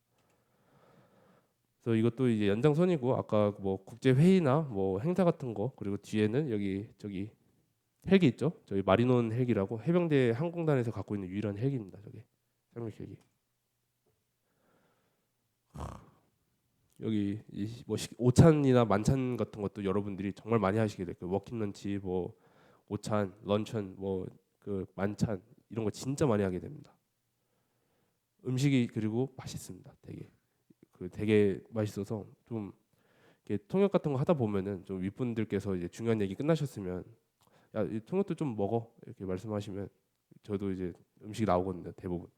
그래서 이것도 이제 연장선이고 아까 뭐 국제 회의나 뭐 행사 같은 거 그리고 뒤에는 여기 저기 헬기 있죠? 저희 마리논 헬기라고 해병대 항공단에서 갖고 있는 유일한 헬기입니다. 저게 상륙 헬기. 여기 뭐 오찬이나 만찬 같은 것도 여러분들이 정말 많이 하시게 될 거예요. 워킹 런치, 뭐 오찬, 런천, 뭐 그 만찬 이런 거 진짜 많이 하게 됩니다. 음식이 그리고 맛있습니다. 되게 맛있어서 좀 이렇게 통역 같은 거 하다 보면은 좀 윗분들께서 이제 중요한 얘기 끝나셨으면 야, 이 통역도 좀 먹어 이렇게 말씀하시면 저도 이제 음식이 나오거든요. 대부분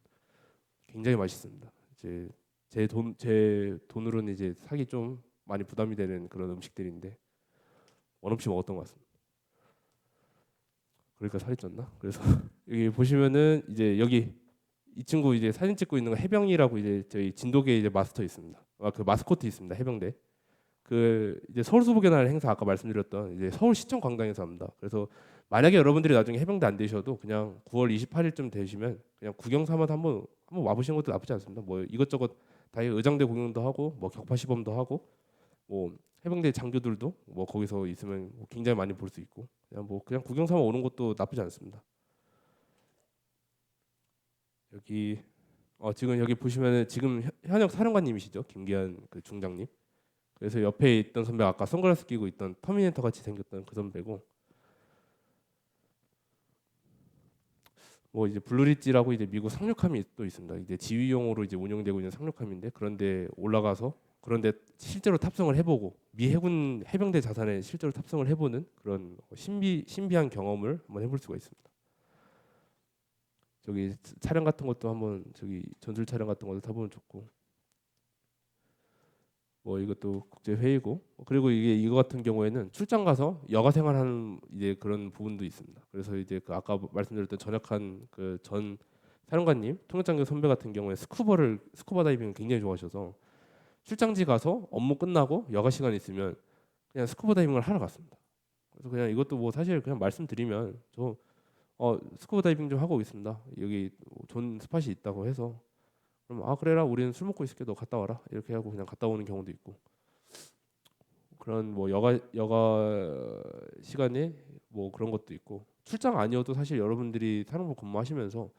굉장히 맛있습니다. 이제 제 돈으로는 이제 사기 좀 많이 부담이 되는 그런 음식들인데 원 없이 먹었던 것 같습니다. 그러니까 살이 쪘나? 그래서 여기 보시면은 이제 여기 이 친구 이제 사진 찍고 있는 거 해병이라고 이제 저희 진돗개 이제 마스터 있습니다. 그 마스코트 있습니다. 해병대. 그 이제 서울 수복의 날 행사 아까 말씀드렸던 이제 서울시청 광장에서 합니다. 그래서 만약에 여러분들이 나중에 해병대 안 되셔도 그냥 9월 28일쯤 되시면 그냥 구경 삼아서 한번 와보시는 것도 나쁘지 않습니다. 뭐 이것저것 다 의장대 공연도 하고 뭐 격파 시범도 하고 뭐 해병대 장교들도 뭐 거기서 있으면 뭐 굉장히 많이 볼 수 있고 그냥 구경 삼아 오는 것도 나쁘지 않습니다. 여기 지금 여기 보시면은 지금 현역 사령관님이시죠, 김기한 그 중장님. 그래서 옆에 있던 선배가 아까 선글라스 끼고 있던 터미네이터 같이 생겼던 그 선배고, 뭐 이제 블루리지라고 이제 미국 상륙함이 또 있습니다. 이제 지휘용으로 이제 운용되고 있는 상륙함인데 그런데 올라가서 그런데 실제로 탑승을 해보고 미 해군 해병대 자산에 실제로 탑승을 해보는 그런 신비한 경험을 한번 해볼 수가 있습니다. 저기 차량 같은 것도 한번 저기 전술 차량 같은 것도 타보면 좋고, 뭐 이것도 국제 회의고, 그리고 이거 같은 경우에는 출장 가서 여가 생활하는 이제 그런 부분도 있습니다. 그래서 이제 그 아까 말씀드렸던 전역한 그 전 사령관님 통역장교 선배 같은 경우에 스쿠버 다이빙을 굉장히 좋아하셔서 출장지 가서 업무 끝나고 여가 시간 있으면 그냥 스쿠버 다이빙을 하러 갔습니다. 그래서 그냥 이것도 뭐 사실 그냥 말씀드리면 저 스쿠버 다이빙 좀 하고 있습니다. 여기 좋은 스팟이 있다고 해서 그럼 그래라 우리는 술 먹고 있을게 너 갔다 와라 이렇게 하고 그냥 갔다 오는 경우도 있고, 그런 뭐 여가 시간에 뭐 그런 것도 있고, 출장 아니어도 사실 여러분들이 사령부 근무하시면서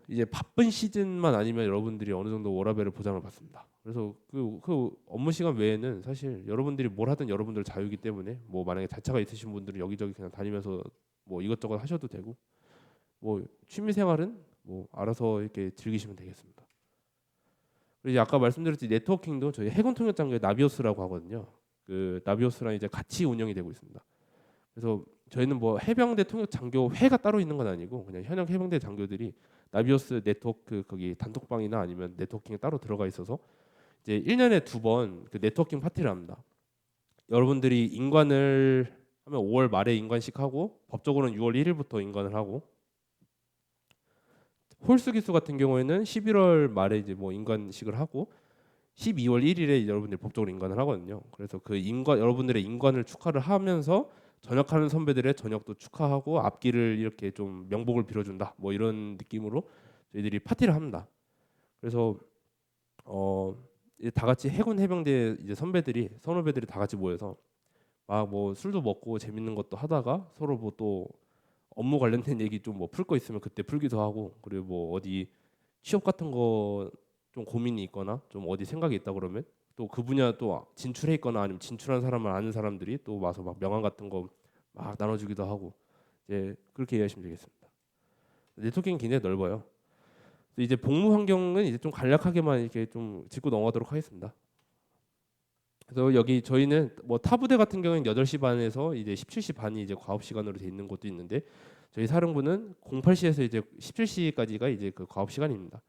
이제 바쁜 시즌만 아니면 여러분들이 어느 정도 워라밸을 보장을 받습니다. 그래서 그 업무 시간 외에는 사실 여러분들이 뭘 하든 여러분들 자유이기 때문에 뭐 만약에 자차가 있으신 분들은 여기저기 그냥 다니면서 뭐 이것저것 하셔도 되고, 뭐 취미 생활은 뭐 알아서 이렇게 즐기시면 되겠습니다. 그리고 이제 아까 말씀드렸듯이 네트워킹도 저희 해군 통역장교의 나비오스라고 하거든요. 그 나비오스랑 이제 같이 운영이 되고 있습니다. 그래서 저희는 뭐 해병대 통역장교 회가 따로 있는 건 아니고 그냥 현역 해병대 장교들이 나비오스 네트워크 거기 단톡방이나 아니면 네트워킹에 따로 들어가 있어서 이제 1년에 2번 그 네트워킹 파티를 합니다. 여러분들이 인관을 하면 5월 말에 인관식 하고 법적으로는 6월 1일부터 인관을 하고, 홀수 기수 같은 경우에는 11월 말에 이제 뭐 인관식을 하고 12월 1일에 여러분들이 법적으로 인관을 하거든요. 그래서 그 여러분들의 인관을 축하를 하면서 전역하는 선배들의 전역도 축하하고 앞길을 이렇게 좀 명복을 빌어준다. 뭐 이런 느낌으로 저희들이 파티를 합니다. 그래서 이제 다 같이 해군 해병대 이제 선후배들이 다 같이 모여서 막 뭐 술도 먹고 재밌는 것도 하다가 서로 뭐 또 업무 관련된 얘기 좀 뭐 풀 거 있으면 그때 풀기도 하고, 그리고 뭐 어디 취업 같은 거 좀 고민이 있거나 좀 어디 생각이 있다 그러면 또 그 분야 또 진출해 있거나 아니면 진출한 사람을 아는 사람들이 또 와서 막 명함 같은 거 막 나눠주기도 하고, 이제 그렇게 이해하시면 되겠습니다. 네트워킹이 굉장히 넓어요. 이제 복무 환경은 이제 좀 간략하게만 이렇게 좀 짚고 넘어가도록 하겠습니다. 그래서 여기 저희는 뭐 타부대 같은 경우는 8시 반에서 이제 17시 반이 이제 과업 시간으로 돼 있는 곳도 있는데, 저희 사령부는 08시에서 이제 17시까지가 이제 그 과업 시간입니다.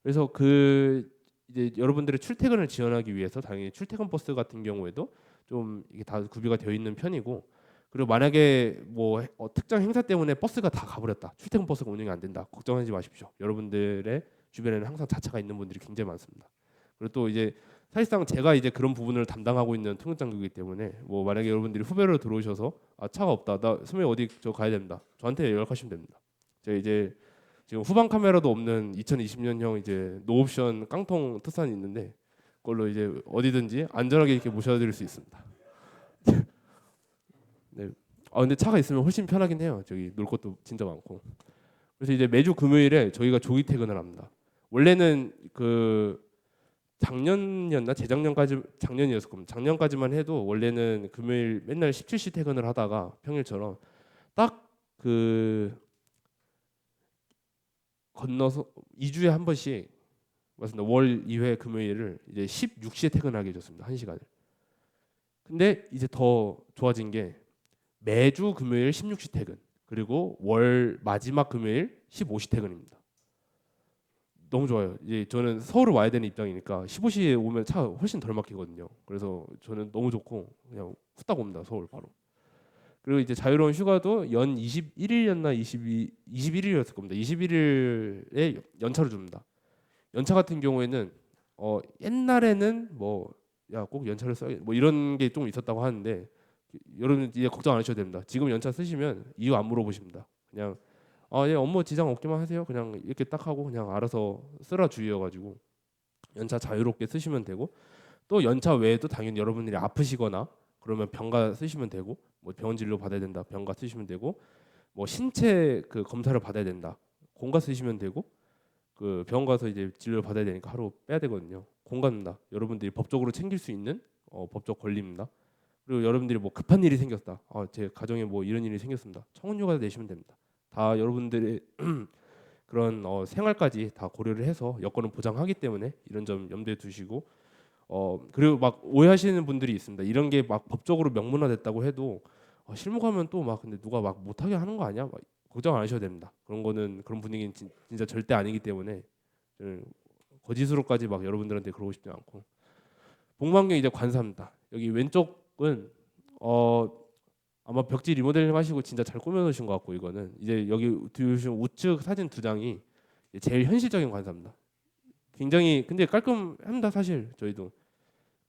그래서 그 이제 여러분들의 출퇴근을 지원하기 위해서 당연히 출퇴근 버스 같은 경우에도 좀 이게 다 구비가 되어 있는 편이고, 그리고 만약에 뭐 특정 행사 때문에 버스가 다 가버렸다, 출퇴근 버스가 운영이 안 된다, 걱정하지 마십시오. 여러분들의 주변에는 항상 자차가 있는 분들이 굉장히 많습니다. 그리고 또 이제 사실상 제가 이제 그런 부분을 담당하고 있는 통역장교이기 때문에 뭐 만약에 여러분들이 후배로 들어오셔서 차가 없다, 나 선배님 어디 저 가야 됩니다, 저한테 연락하시면 됩니다. 제가 이제 지금 후방 카메라도 없는 2020년형 이제 노옵션 깡통 특산이 있는데 그걸로 이제 어디든지 안전하게 이렇게 모셔드릴 수 있습니다. 네. 근데 차가 있으면 훨씬 편하긴 해요. 저기 놀 것도 진짜 많고. 그래서 이제 매주 금요일에 저희가 조기 퇴근을 합니다. 원래는 그 작년이었나 재작년까지 작년이었을 겁니다. 작년까지만 해도 원래는 금요일 맨날 17시 퇴근을 하다가 평일처럼 딱 그 건너서 2주에 한 번씩 맞습니다. 월 2회 금요일을 이제 16시에 퇴근하게 해줬습니다. 1시간을. 근데 이제 더 좋아진 게 매주 금요일 16시 퇴근, 그리고 월 마지막 금요일 15시 퇴근입니다. 너무 좋아요. 이제 저는 서울을 와야 되는 입장이니까 15시에 오면 차 훨씬 덜 막히거든요. 그래서 저는 너무 좋고 그냥 후딱 옵니다. 서울 바로. 그리고 이제 자유로운 휴가도 연 21일이었나 21일이었을 겁니다. 21일에 연차로 줍니다. 연차 같은 경우에는 옛날에는 뭐 야 꼭 연차를 써야 뭐 이런 게 좀 있었다고 하는데, 여러분 이제 걱정 안 하셔도 됩니다. 지금 연차 쓰시면 이유 안 물어보십니다. 그냥 예, 업무 지장 없기만 하세요. 그냥 이렇게 딱 하고 그냥 알아서 쓰라 주의여가지고 연차 자유롭게 쓰시면 되고, 또 연차 외에도 당연히 여러분들이 아프시거나 그러면 병가 쓰시면 되고, 뭐 병원 진료 받아야 된다 병가 쓰시면 되고, 뭐 신체 그 검사를 받아야 된다 공가 쓰시면 되고, 그 병원 가서 이제 진료 받아야 되니까 하루 빼야 되거든요. 공가입니다. 여러분들이 법적으로 챙길 수 있는 법적 권리입니다. 그리고 여러분들이 뭐 급한 일이 생겼다, 제 가정에 뭐 이런 일이 생겼습니다, 청원휴가 내시면 됩니다. 다 여러분들의 그런 생활까지 다 고려를 해서 여건을 보장하기 때문에 이런 점 염두에 두시고, 그리고 막 오해하시는 분들이 있습니다. 이런 게 막 법적으로 명문화됐다고 해도 실무가면 또 막 근데 누가 막 못하게 하는 거 아니야? 막 걱정 안 하셔도 됩니다. 그런 거는 그런 분위기는 진짜 절대 아니기 때문에 거짓으로까지 막 여러분들한테 그러고 싶지 않고. 복무환경 이제 관사입니다. 여기 왼쪽은 아마 벽지 리모델링 하시고 진짜 잘 꾸며놓으신 것 같고, 이거는 이제 여기 두신 우측 사진 두 장이 제일 현실적인 관사입니다. 굉장히 근데 깔끔합니다. 사실 저희도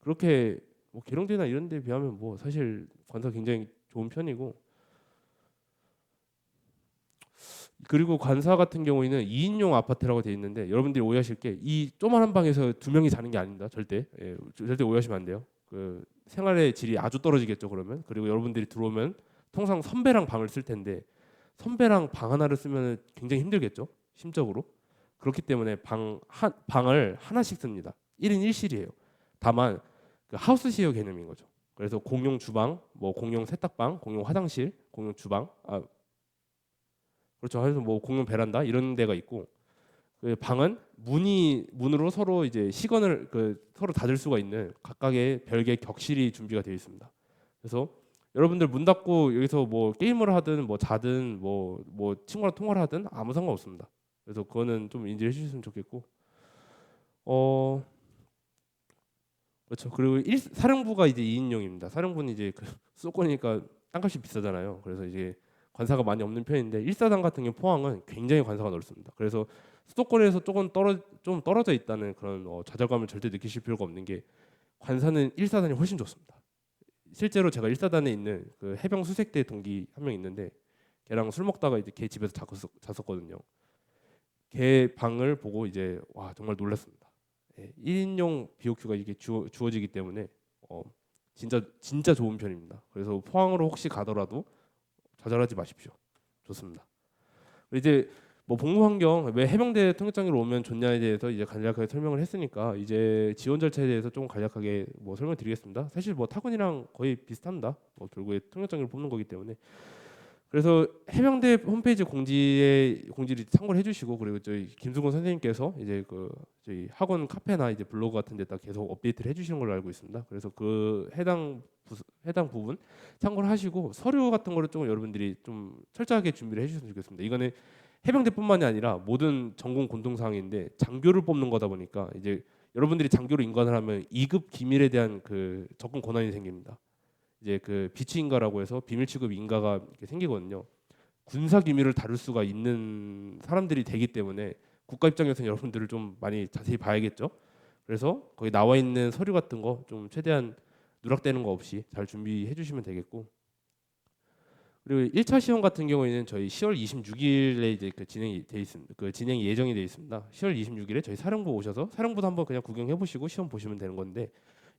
그렇게 뭐 계룡대나 이런 데 비하면 뭐 사실 관사 굉장히 좋은 편이고, 그리고 관사 같은 경우에는 2인용 아파트라고 되어 있는데, 여러분들이 오해하실 게 이 조그만한 방에서 두 명이 자는 게 아닙니다. 절대. 절대 오해하시면 안 돼요. 그 생활의 질이 아주 떨어지겠죠 그러면. 그리고 여러분들이 들어오면 통상 선배랑 방을 쓸 텐데, 선배랑 방 하나를 쓰면 굉장히 힘들겠죠 심적으로. 그렇기 때문에 방을 하나씩 씁니다. 1인 1실이에요. 다만 그 하우스 시어 개념인 거죠. 그래서 공용 주방, 뭐 공용 세탁방, 공용 화장실, 공용 주방, 그렇죠. 그래서 뭐 공용 베란다 이런 데가 있고, 그 방은 문으로 서로 이제 시건을 서로 닫을 수가 있는 각각의 별개의 격실이 준비가 되어 있습니다. 그래서 여러분들 문 닫고 여기서 뭐 게임을 하든 뭐 자든 뭐 친구랑 통화를 하든 아무 상관 없습니다. 그래서 그거는 좀 인지해 주셨으면 좋겠고, 그렇죠. 그리고 사령부가 이제 2인용입니다. 사령부는 이제 그 수도권이니까 땅값이 비싸잖아요. 그래서 이제 관사가 많이 없는 편인데, 1사단 같은 경우 포항은 굉장히 관사가 넓습니다. 그래서 수도권에서 좀 떨어져 있다는 그런 좌절감을 절대 느끼실 필요가 없는 게, 관사는 1사단이 훨씬 좋습니다. 실제로 제가 1사단에 있는 그 해병 수색대 동기 한 명 있는데, 걔랑 술 먹다가 이제 걔 집에서 잤었거든요. 걔 방을 보고 이제 와 정말 놀랐습니다. 1인용 BOQ가 이게 주어지기 때문에 진짜 좋은 편입니다. 그래서 포항으로 혹시 가더라도 좌절하지 마십시오. 좋습니다. 이제 뭐 복무 환경 왜 해병대 통역장교로 오면 좋냐에 대해서 이제 간략하게 설명을 했으니까, 이제 지원 절차에 대해서 조금 간략하게 뭐 설명드리겠습니다. 사실 뭐 타군이랑 거의 비슷합니다. 뭐 결국에 통역장교를 뽑는 거기 때문에. 그래서 해병대 홈페이지 공지를 참고를 해주시고, 그리고 저희 김수근 선생님께서 이제 그 저희 학원 카페나 이제 블로그 같은 데다 계속 업데이트를 해주시는 걸로 알고 있습니다. 그래서 그 해당 부분 참고를 하시고, 서류 같은 거를 좀 여러분들이 좀 철저하게 준비를 해주셨으면 좋겠습니다. 이거는 해병대뿐만이 아니라 모든 전공 공통사항인데, 장교를 뽑는 거다 보니까 이제 여러분들이 장교로 인관을 하면 2급 기밀에 대한 그 접근 권한이 생깁니다. 이제 그 비치 인가라고 해서 비밀 취급 인가가 이렇게 생기거든요. 군사 기밀을 다룰 수가 있는 사람들이 되기 때문에 국가 입장에서는 여러분들을 좀 많이 자세히 봐야겠죠. 그래서 거기 나와 있는 서류 같은 거 좀 최대한 누락되는 거 없이 잘 준비해 주시면 되겠고, 그리고 1차 시험 같은 경우에는 저희 10월 26일에 이제 그 진행이 돼 있습니다. 그 진행이 예정이 돼 있습니다. 10월 26일에 저희 사령부 오셔서 사령부도 한번 그냥 구경해 보시고 시험 보시면 되는 건데,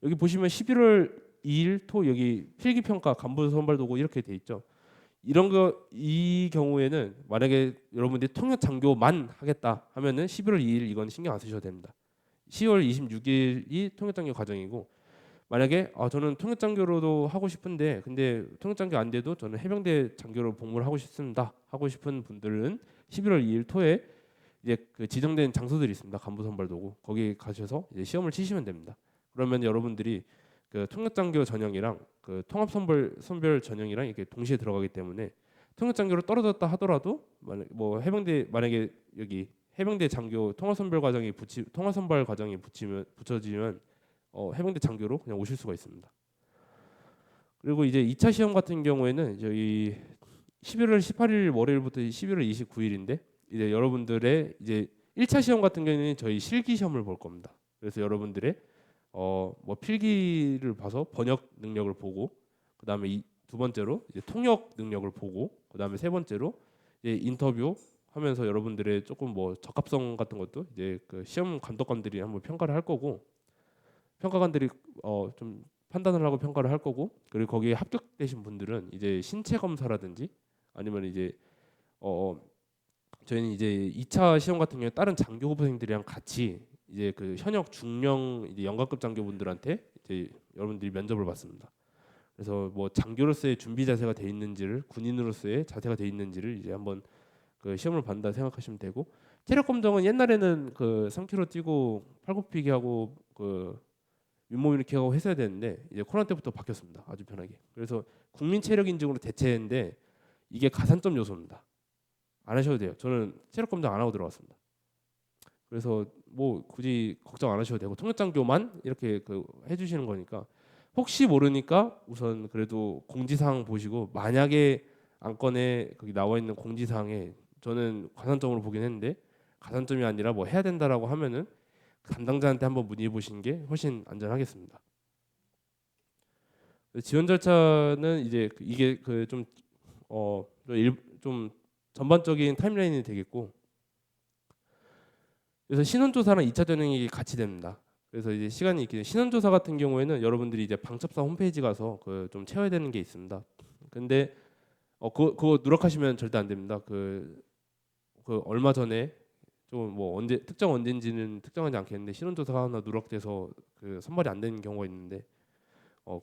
여기 보시면 11월 2일 토 여기 필기 평가 간부 선발 도구 이렇게 돼 있죠. 이 경우에는 만약에 여러분들이 통역 장교만 하겠다 하면은 11월 2일 이건 신경 안 쓰셔도 됩니다. 10월 26일이 통역 장교 과정이고, 만약에 저는 통역 장교로도 하고 싶은데 근데 통역 장교 안 돼도 저는 해병대 장교로 복무를 하고 싶습니다 하고 싶은 분들은 11월 2일 토에 이제 그 지정된 장소들이 있습니다. 간부 선발 도구 거기 가셔서 이제 시험을 치시면 됩니다. 그러면 여러분들이 그 통역 장교 전형이랑 그 통합 선별 전형이랑 이렇게 동시에 들어가기 때문에, 통역 장교로 떨어졌다 하더라도 뭐 해병대 만약에 여기 해병대 장교 통합 선발 과정이 붙여지면 해병대 장교로 그냥 오실 수가 있습니다. 그리고 이제 2차 시험 같은 경우에는 저희 11월 18일 월요일부터 11월 29일인데, 이제 여러분들의 이제 1차 시험 같은 경우에는 저희 실기 시험을 볼 겁니다. 그래서 여러분들의 뭐 필기를 봐서 번역 능력을 보고, 그다음에 두 번째로 이제 통역 능력을 보고, 그다음에 세 번째로 이제 인터뷰 하면서 여러분들의 조금 뭐 적합성 같은 것도 이제 그 시험 감독관들이 한번 평가를 할 거고, 평가관들이 좀 판단을 하고 평가를 할 거고, 그리고 거기에 합격되신 분들은 이제 신체 검사라든지 아니면 이제 저희는 이제 2차 시험 같은 경우에 다른 장교 후보생들이랑 같이 이제 그 현역 중령 이제 연관급 장교분들한테 이제 여러분들이 면접을 받습니다. 그래서 뭐 장교로서의 준비 자세가 돼 있는지를, 군인으로서의 자세가 돼 있는지를 이제 한번 그 시험을 본다 생각하시면 되고, 체력 검정은 옛날에는 그 3kg 뛰고 팔굽히기 하고 그 윗몸 일으키기 하고 했어야 되는데 이제 코로나 때부터 바뀌었습니다. 아주 편하게. 그래서 국민 체력 인증으로 대체했는데 이게 가산점 요소입니다. 안 하셔도 돼요. 저는 체력 검정 안 하고 들어갔습니다. 그래서 뭐 굳이 걱정 안 하셔도 되고 통역장교만 이렇게 그 해주시는 거니까, 혹시 모르니까 우선 그래도 공지사항 보시고, 만약에 안건에 거기 나와 있는 공지사항에 저는 가산점으로 보긴 했는데 가산점이 아니라 뭐 해야 된다라고 하면은 담당자한테 한번 문의해 보시는 게 훨씬 안전하겠습니다. 지원 절차는 이제 이게 그 좀 전반적인 타임라인이 되겠고, 그래서 신원조사랑 2차 전형이 같이 됩니다. 그래서 이제 시간이 있기 때문에 신원조사 같은 경우에는 여러분들이 이제 방첩사 홈페이지 가서 그 좀 채워야 되는 게 있습니다. 근데 그거 누락하시면 절대 안 됩니다. 그 얼마 전에 좀 뭐 언제 특정 언제인지는 특정하지 않겠는데 신원조사가 하나 누락돼서 그 선발이 안 되는 경우가 있는데,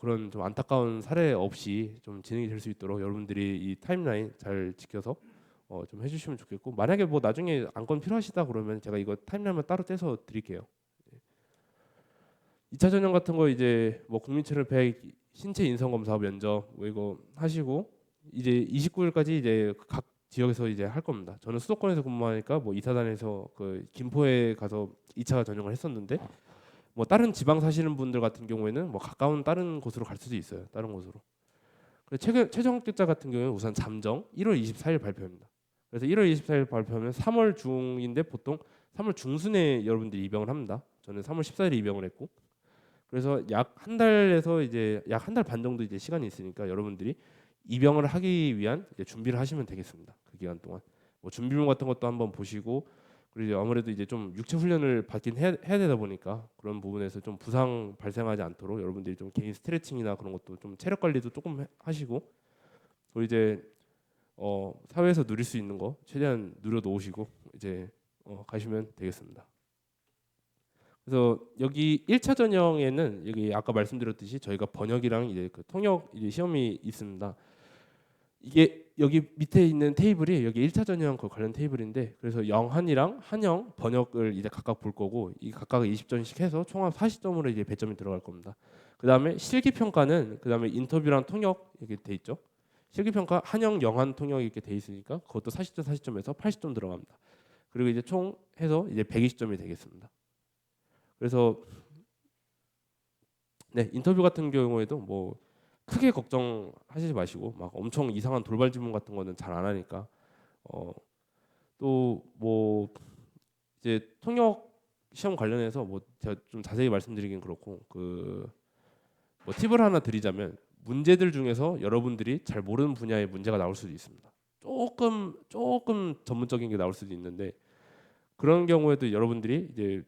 그런 좀 안타까운 사례 없이 좀 진행이 될 수 있도록 여러분들이 이 타임라인 잘 지켜서 좀 해주시면 좋겠고, 만약에 뭐 나중에 안건 필요하시다 그러면 제가 이거 타임라인만 따로 떼서 드릴게요. 2차 전형 같은 거 이제 뭐 국민체력 100 신체 인성 검사 면접 뭐 이거 하시고 이제 29일까지 이제 각 지역에서 이제 할 겁니다. 저는 수도권에서 근무하니까 뭐 이사단에서 그 김포에 가서 2차 전형을 했었는데, 뭐 다른 지방 사시는 분들 같은 경우에는 뭐 가까운 다른 곳으로 갈 수도 있어요. 다른 곳으로. 그래서 최종 합격자 같은 경우는 우선 잠정 1월 24일 발표입니다. 그래서 1월 24일 발표하면 3월 중인데 보통 3월 중순에 여러분들이 입영을 합니다. 저는 3월 14일에 입영을 했고, 그래서 약 한 달에서 이제 약 한 달 반 정도 이제 시간이 있으니까 여러분들이 입영을 하기 위한 이제 준비를 하시면 되겠습니다. 그 기간 동안 뭐 준비물 같은 것도 한번 보시고, 그리고 아무래도 이제 좀 육체 훈련을 받긴 해야 되다 보니까 그런 부분에서 좀 부상 발생하지 않도록 여러분들이 좀 개인 스트레칭이나 그런 것도 좀 체력 관리도 조금 하시고, 그리고 이제 사회에서 누릴 수 있는 거 최대한 누려 놓으시고 이제 가시면 되겠습니다. 그래서 여기 1차 전형에는 여기 아까 말씀드렸듯이 저희가 번역이랑 이제 그 통역 이제 시험이 있습니다. 이게 여기 밑에 있는 테이블이 여기 1차 전형 그 관련 테이블인데, 그래서 영한이랑 한영 번역을 이제 각각 볼 거고, 이 각각 20점씩 해서 총합 40점으로 이제 배점이 들어갈 겁니다. 그다음에 실기 평가는 그다음에 인터뷰랑 통역 이렇게 돼 있죠. 실기 평가 한영, 영한, 통역 이렇게 돼 있으니까 그것도 40점 40점에서 80점 들어갑니다. 그리고 이제 총 해서 이제 120점이 되겠습니다. 그래서 네, 인터뷰 같은 경우에도 뭐 크게 걱정하시지 마시고, 막 엄청 이상한 돌발 질문 같은 거는 잘 안 하니까, 또 뭐 이제 통역 시험 관련해서 뭐 제가 좀 자세히 말씀드리긴 그렇고, 그 뭐 팁을 하나 드리자면, 문제들 중에서 여러분들이 잘 모르는 분야의 문제가 나올 수도 있습니다. 조금 전문적인 게 나올 수도 있는데, 그런 경우에도 여러분들이 이제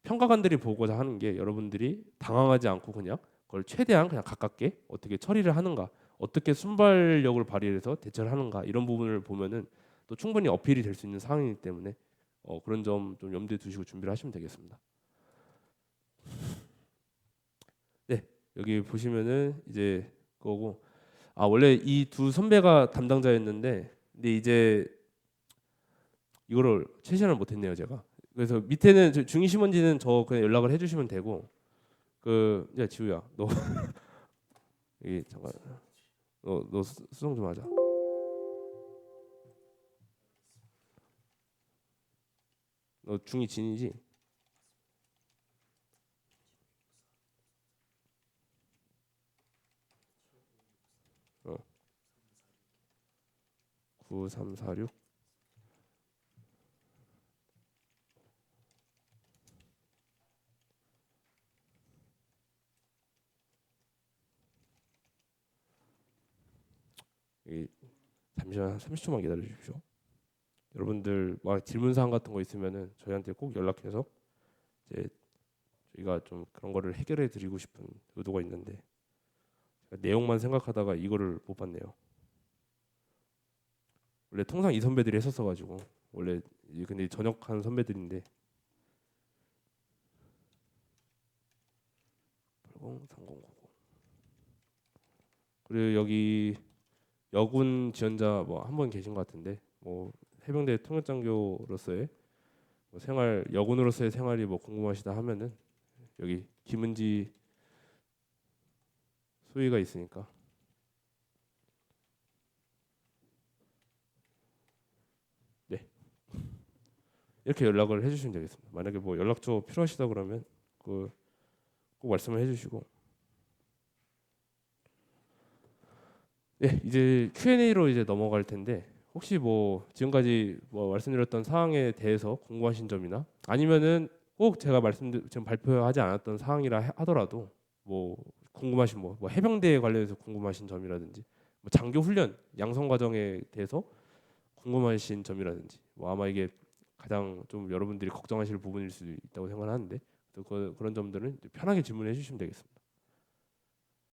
평가관들이 보고자 하는 게 여러분들이 당황하지 않고 그냥 그걸 최대한 그냥 가깝게 어떻게 처리를 하는가, 어떻게 순발력을 발휘해서 대처를 하는가, 이런 부분을 보면은 또 충분히 어필이 될 수 있는 상황이기 때문에 그런 점 좀 염두에 두시고 준비를 하시면 되겠습니다. 네, 여기 보시면은 이제 거고, 원래 이 두 선배가 담당자였는데 근데 이제 이거를 최신을 못했네요 제가. 그래서 밑에는 중위 심원지는 저 그냥 연락을 해주시면 되고, 야 지우야 너 여기 잠깐 너 수정 좀 하자. 너 중위 진이지? 9346. 잠시만 한 30초만 기다려 주십시오. 여러분들 막 질문 사항 같은 거 있으면은 저희한테 꼭 연락해서 이제 저희가 좀 그런 거를 해결해 드리고 싶은 의도가 있는데 제가 내용만 생각하다가 이거를 못 봤네요. 원래 통상 이 선배들이 했었어 가지고 원래 근데 전역한 선배들인데 803099 그리고 여기 여군 지원자 뭐 한 분 계신 것 같은데 뭐 해병대 통역장교로서의 뭐 생활 여군으로서의 생활이 뭐 궁금하시다 하면은 여기 김은지 소위가 있으니까 네 이렇게 연락을 해주시면 되겠습니다. 만약에 뭐 연락처 필요하시다 그러면 그 꼭 말씀을 해주시고 네 이제 Q&A로 이제 넘어갈 텐데 혹시 뭐 지금까지 뭐 말씀드렸던 사항에 대해서 궁금하신 점이나 아니면은 꼭 제가 지금 발표하지 않았던 사항이라 하더라도 뭐 궁금하신 뭐 해병대에 관련해서 궁금하신 점이라든지 뭐 장교 훈련 양성 과정에 대해서 궁금하신 점이라든지 뭐 아마 이게 가장 좀 여러분들이 걱정하실 부분일 수도 있다고 생각하는데 또 그런 점들은 편하게 질문해 주시면 되겠습니다.